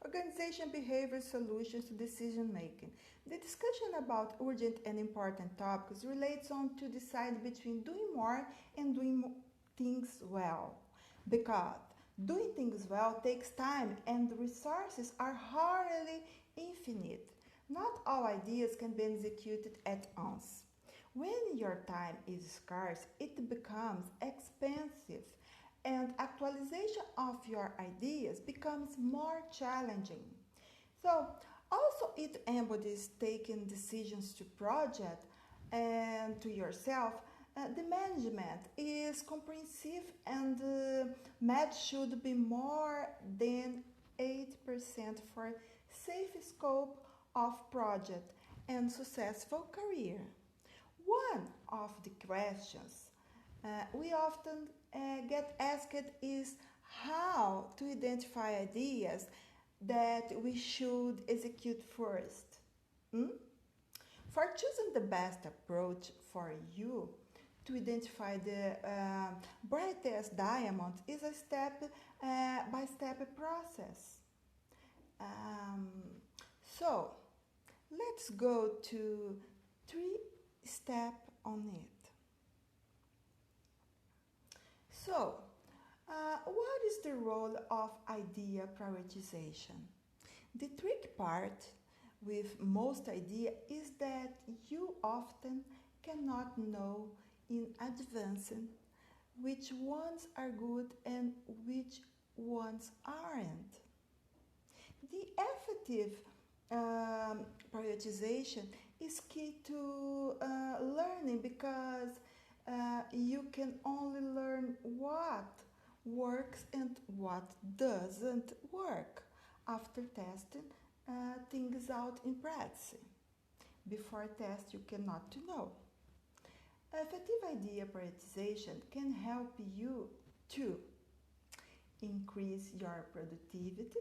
Organization behavior solutions to decision making. The discussion about urgent and important topics relates on to decide between doing more and doing things well. Because doing things well takes time and the resources are hardly infinite. Not all ideas can be executed at once. When your time is scarce, it becomes expensive and actualization of your ideas becomes more challenging. So, also it embodies taking decisions to project and to yourself. The management is comprehensive and match should be more than 8% for safe scope of project and successful career. One of the questions we often get asked is how to identify ideas that we should execute first. Hmm? For choosing the best approach for you to identify the brightest diamond is a step by step process. Um, so let's go to three step on it. So, what is the role of idea prioritization? The tricky part with most idea is that you often cannot know in advance which ones are good and which ones aren't. The effective prioritization is key to learning because you can only learn what works and what doesn't work after testing things out in practice. Before test, you cannot to know. Effective idea prioritization can help you to increase your productivity,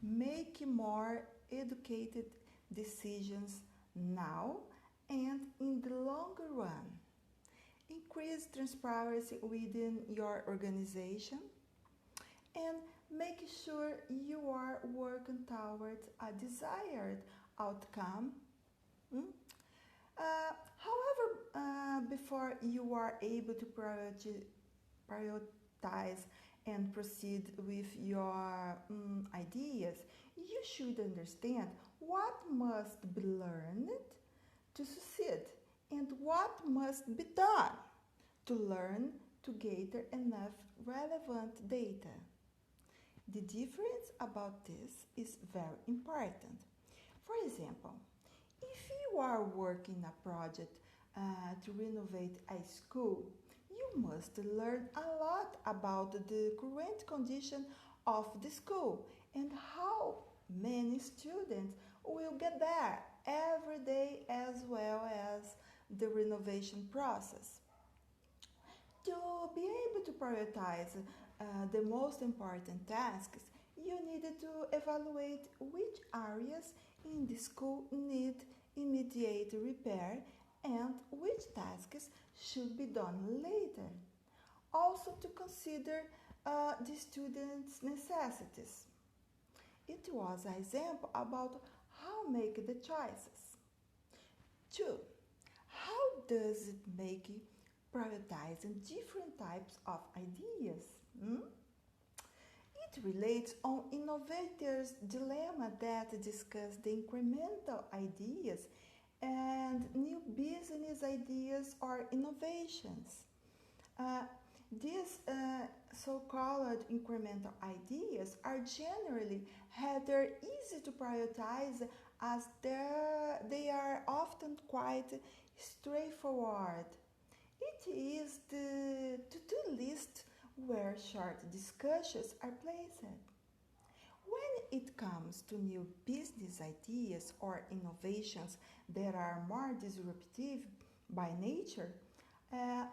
make more educated decisions now and in the longer run, increase transparency within your organization, and make sure you are working towards a desired outcome. Mm? However, before you are able to prioritize and proceed with your ideas, you should understand what must be learned to succeed and what must be done to learn to gather enough relevant data. The difference about this is very important. For example, if you are working a project to renovate a school, you must learn a lot about the current condition of the school and how many students will get there every day as well as the renovation process. To be able to prioritize the most important tasks, you needed to evaluate which areas in the school need immediate repair and which tasks should be done later. Also to consider the students' necessities. It was an example about how make the choices. 2. How does it make prioritizing different types of ideas? It relates on innovators' dilemma that discuss the incremental ideas and new business ideas or innovations. Uh, these so-called incremental ideas are generally rather easy to prioritize as they are often quite straightforward. It is the to-do list where short discussions are placed. When it comes to new business ideas or innovations that are more disruptive by nature,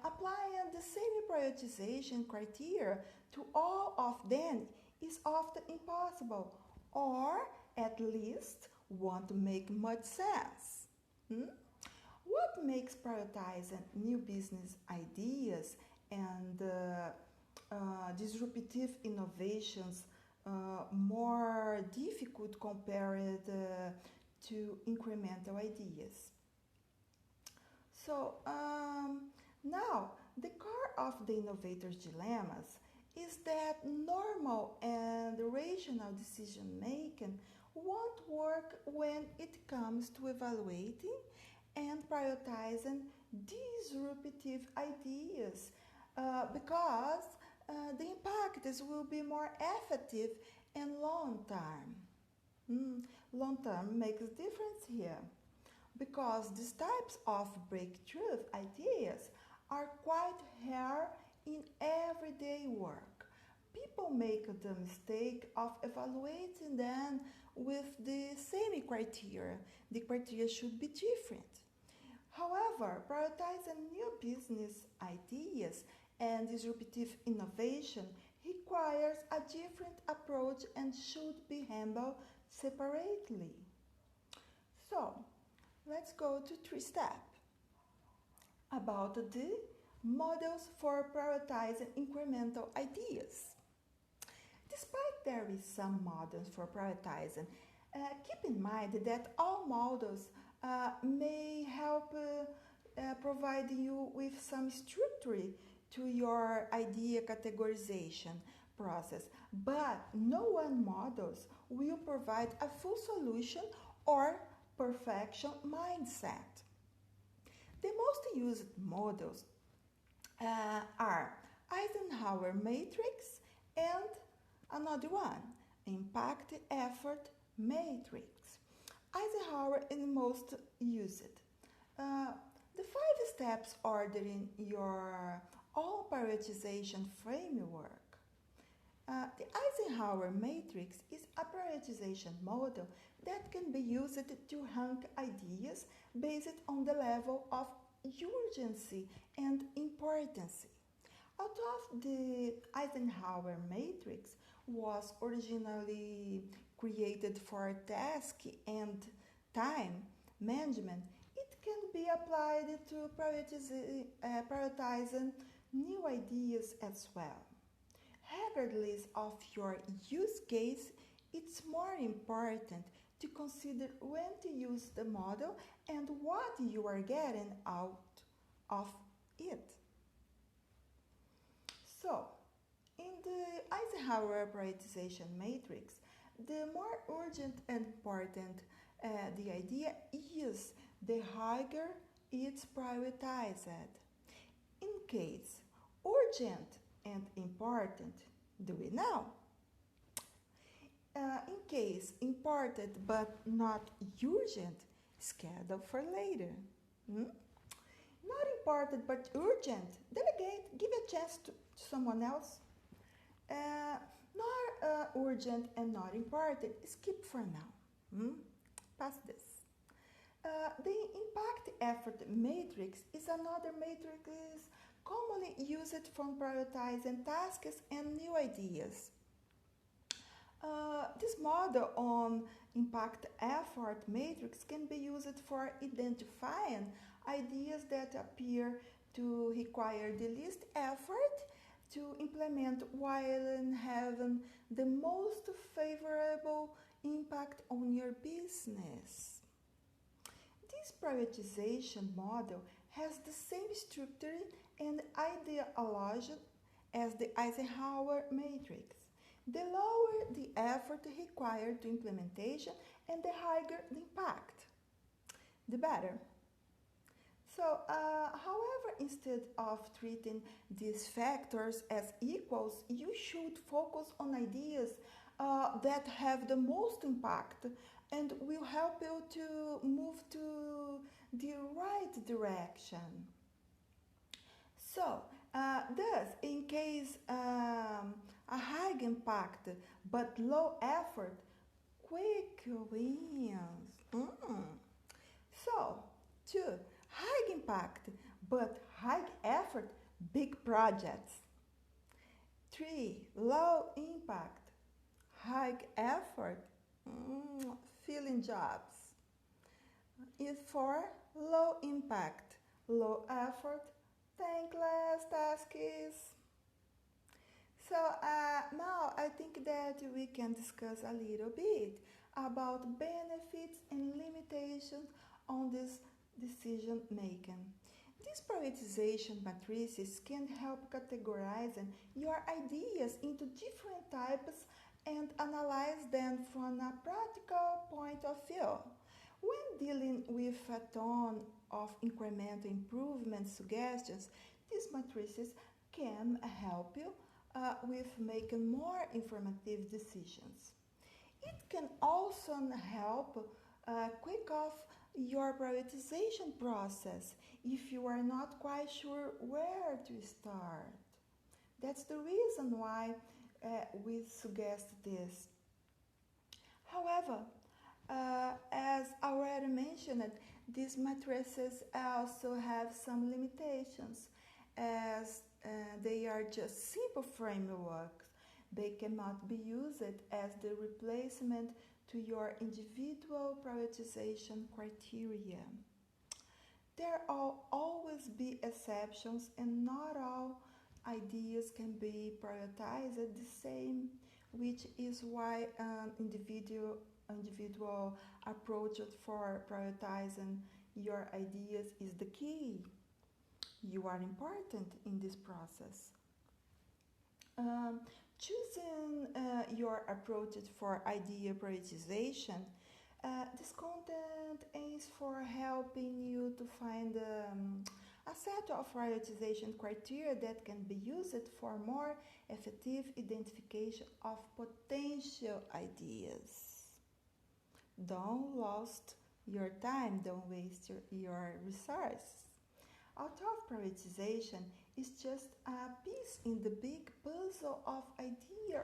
applying the same prioritization criteria to all of them is often impossible, or at least won't make much sense. Hmm? What makes prioritizing new business ideas and disruptive innovations more difficult compared to incremental ideas. So now, the core of the innovator's dilemmas is that normal and rational decision making won't work when it comes to evaluating and prioritizing disruptive ideas because the impacts will be more effective and long term. Long term makes difference here because these types of breakthrough ideas are quite rare in everyday work. People make the mistake of evaluating them with the same criteria. The criteria should be different. However, prioritizing new business ideas and disruptive innovation requires a different approach and should be handled separately. So, let's go to 3 steps about the models for prioritizing incremental ideas. Despite there is some models for prioritizing, keep in mind that all models may help provide you with some structure to your idea categorization process, but no one models will provide a full solution or perfection mindset. The most used models are Eisenhower matrix and another one, impact effort matrix. Eisenhower is most used. The 5 steps ordering your own prioritization framework. The Eisenhower matrix is a prioritization model that can be used to rank ideas based on the level of urgency and importance. Although the Eisenhower matrix was originally created for task and time management, it can be applied to prioritizing new ideas as well. Regardless of your use case, it's more important to consider when to use the model and what you are getting out of it. So, in the Eisenhower prioritization matrix, the more urgent and important the idea is, the higher it's prioritized. In case urgent and important, do we know? In case important but not urgent, schedule for later. Not important but urgent, delegate, give a chance to someone else. Not urgent and not important, skip for now. Pass this. The impact effort matrix is another matrix commonly used for prioritizing tasks and new ideas. This model on impact effort matrix can be used for identifying ideas that appear to require the least effort to implement while having the most favorable impact on your business. This prioritization model has the same structure and ideology as the Eisenhower matrix. The lower the effort required to implementation and the higher the impact, the better. So, however, instead of treating these factors as equals, you should focus on ideas that have the most impact and will help you to move to the right direction. So, thus, in case a high impact but low effort, quick wins. So, 2. High impact but high effort, big projects. 3. Low impact, high effort, filling jobs. Is 4. Low impact, low effort, thankless tasks. So now I think that we can discuss a little bit about benefits and limitations on this decision making. These prioritization matrices can help categorize your ideas into different types and analyze them from a practical point of view. When dealing with a ton of incremental improvement suggestions, these matrices can help you with making more informative decisions. It can also help quick off your prioritization process if you are not quite sure where to start. That's the reason why we suggest this. However, as already mentioned, these matrices also have some limitations as they are just simple frameworks. They cannot be used as the replacement to your individual prioritization criteria. There will always be exceptions, and not all ideas can be prioritized the same, which is why an individual approach for prioritizing your ideas is the key. You are important in this process. Um, Choosing your approaches for idea prioritization, this content aims for helping you to find a set of prioritization criteria that can be used for more effective identification of potential ideas. Don't waste your time, don't waste your resources. Auto prioritization is just a piece in the big puzzle of idea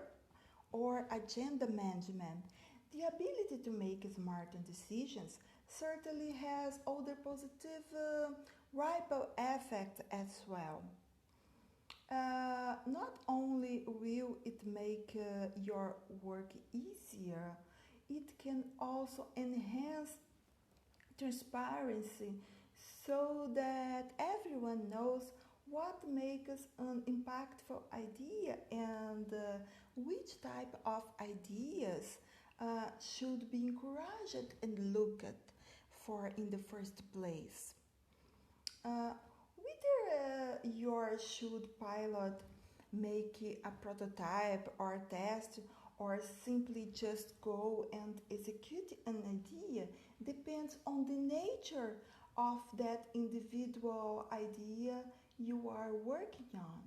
or agenda management. The ability to make smart decisions certainly has other positive ripple effects as well. Not only will it make your work easier, it can also enhance transparency so that everyone knows what makes an impactful idea and which type of ideas should be encouraged and looked for in the first place. Whether you should pilot, make a prototype or test, or simply just go and execute an idea depends on the nature of that individual idea you are working on.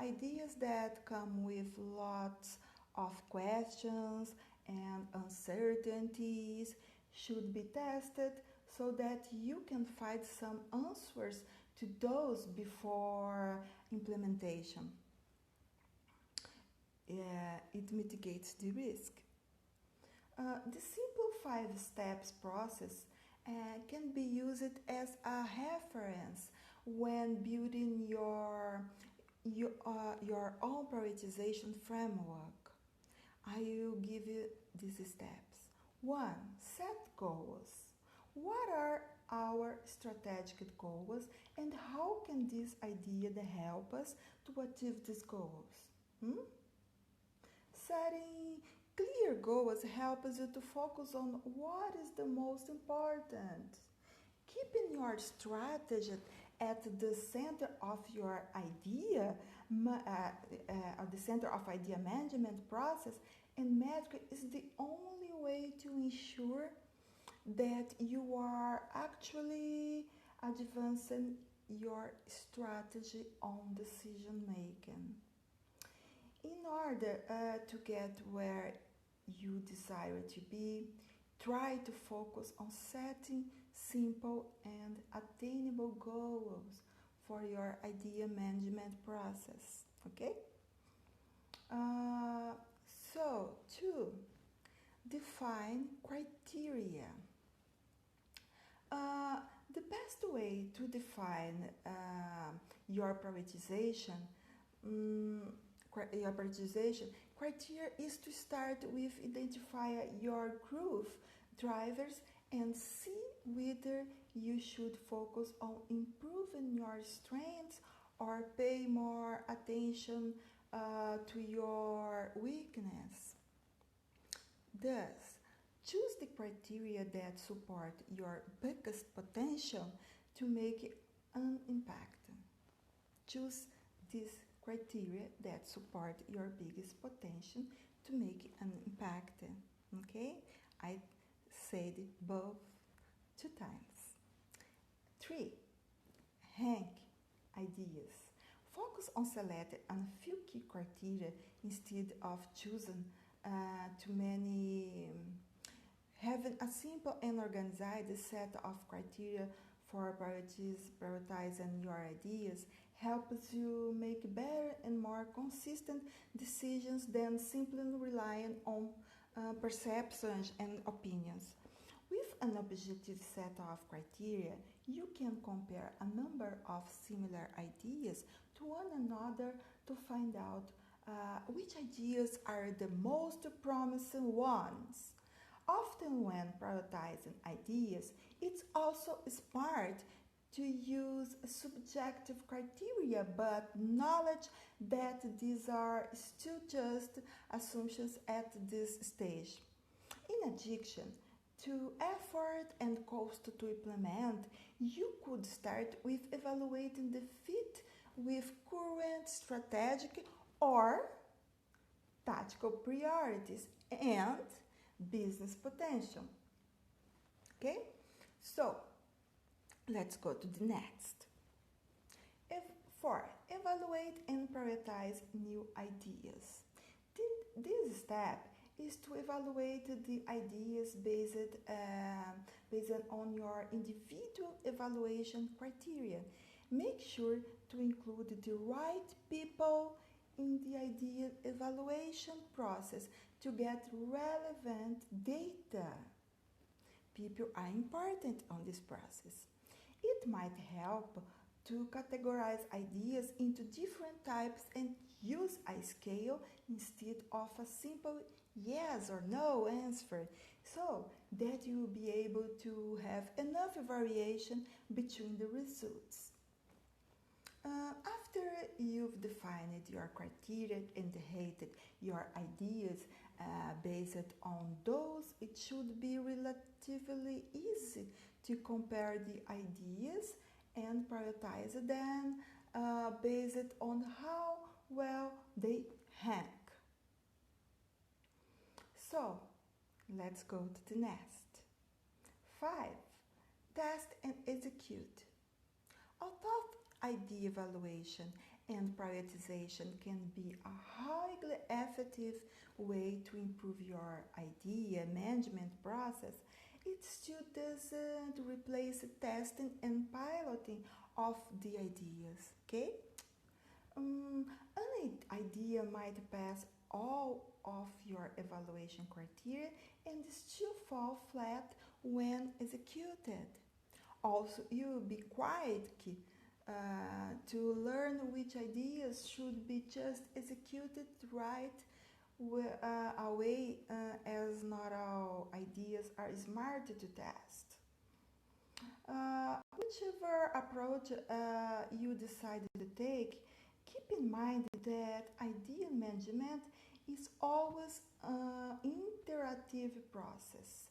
Ideas that come with lots of questions and uncertainties should be tested so that you can find some answers to those before implementation. It mitigates the risk. The simple five steps process can be used as a reference when building your own prioritization framework. I will give you these steps. 1. Set goals. What are our strategic goals and how can this idea help us to achieve these goals? Hmm? Setting clear goals helps you to focus on what is the most important. Keeping your strategy at the center of your idea, at the center of idea management process and metric is the only way to ensure that you are actually advancing your strategy on decision making. In order to get where you desire to be, try to focus on setting simple and attainable goals for your idea management process. Okay? So, 2. Define criteria. The best way to define your prioritization criteria is to start with identify your growth drivers and see whether you should focus on improving your strengths or pay more attention to your weakness. Thus, choose the criteria that support your biggest potential to make an impact. Choose these criteria that support your biggest potential to make an impact. Okay? I said both 2 times. 3. Rank ideas. Focus on selecting a few key criteria instead of choosing too many. Having a simple and organized set of criteria for prioritizing your ideas helps you make better and more consistent decisions than simply relying on perceptions and opinions. With an objective set of criteria, you can compare a number of similar ideas to one another to find out which ideas are the most promising ones. Often, when prioritizing ideas, it's also smart to use subjective criteria, but knowledge that these are still just assumptions at this stage. In addition to effort and cost to implement, you could start with evaluating the fit with current strategic or tactical priorities and business potential. Okay? So, let's go to the next. 4. Evaluate and prioritize new ideas. This step is to evaluate the ideas based on your individual evaluation criteria. Make sure to include the right people in the idea evaluation process to get relevant data. People are important on this process. It might help to categorize ideas into different types and use a scale instead of a simple yes or no answer, so that you will be able to have enough variation between the results. After you've defined your criteria and rated your ideas based on those, it should be relatively easy to compare the ideas and prioritize them based on how well they rank. So, let's go to the next. 5. Test and execute. Although idea evaluation and prioritization can be a highly effective way to improve your idea management process, it still doesn't replace testing and piloting of the ideas. Okay? An idea might pass all of your evaluation criteria and still fall flat when executed. Also, you will be quite key to learn which ideas should be just executed right away, as not all ideas are smart to test. Whichever approach you decide to take, keep in mind that idea management is always an interactive process.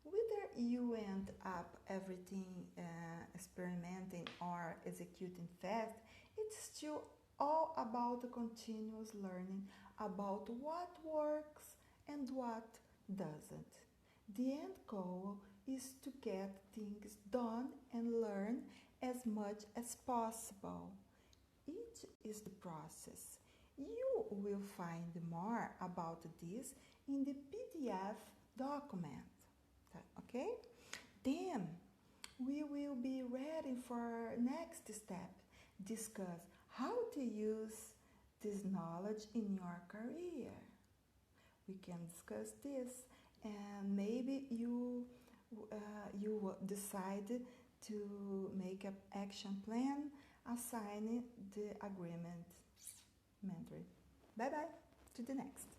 Whether you end up everything experimenting or executing fast, it's still all about continuous learning about what works and what doesn't. The end goal is to get things done and learn as much as possible. It is the process. You will find more about this in the PDF document. Okay? Then we will be ready for next step. Discuss how to use this knowledge in your career. We can discuss this, and maybe you decide to make an action plan, assigning the agreement. Mentor. Bye bye. To the next.